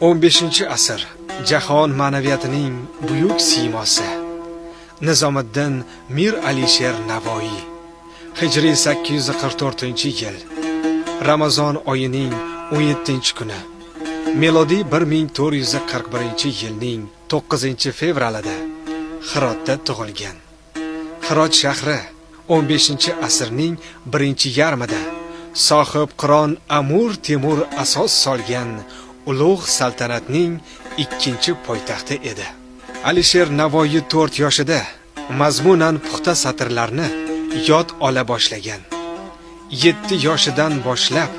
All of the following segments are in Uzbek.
15-asr jahon ma'naviyatining buyuk siymosi Nizomiddin Mir Alisher Navoiy. Hijriy 844-yil Ramazon oyining 17-kuni, melodiy 1441-yilning 9-fevralida Hirotda tug'ilgan. Hirot shahri 15-asrning birinchi yarmida sohib Qiron Amur Temur asos solgan ulug' saltanatning ikkinchi poytaxti edi. Alisher Navoiy 4 yoshida mazmunan puxta satrlarni yod ola boshlagan. 7 yoshidan boshlab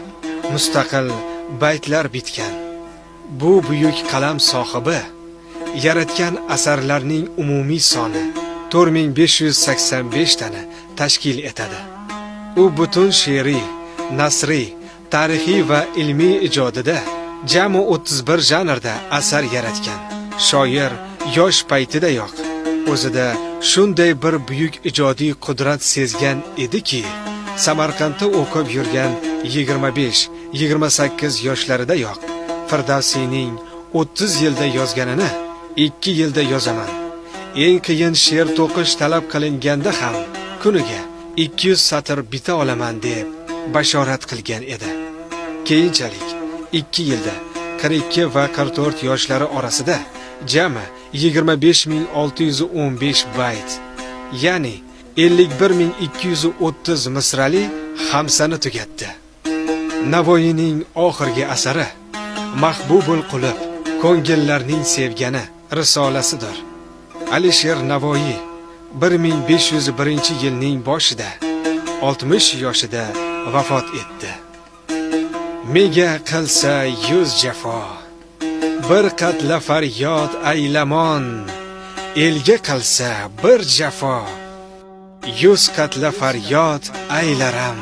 mustaqil baytlar bitgan. Bu buyuk qalam sohibi yaratgan asarlarning umumiy soni 4585 tani tashkil etadi. U butun she'riy, nasriy, tarixiy va ilmiy ijodida jami 31 janrda asar yaratgan. Shoir yosh paytidayoq o'zida shunday bir buyuk ijodiy qudrat sezgan ediki, Samarqandda o'qib yurgan 25-28 yoshlaridayoq Firdavsiyning 30 yilda yozganini 2 yilda yozaman. Eng qiyin she'r to'qish talab qilinganda ham kuniga 200 satr bita olaman deb bashorat qilgan edi. Keyinchalik 2 yilda 42 va 44 yoshlari orasida jami 25615 bayt, ya'ni 51230 misrali hamsani tugatdi. Navoiyning oxirgi asari Mahbubul Qulub, ko'ngillarning sevgani risolasidir. Alisher Navoiy 1501-yilning boshida 60 yoshida vafot etdi. Mega qilsa 100 jafo, bir qatla faryod aylamon, elga qilsa bir jafo, 100 qatla faryod aylaram.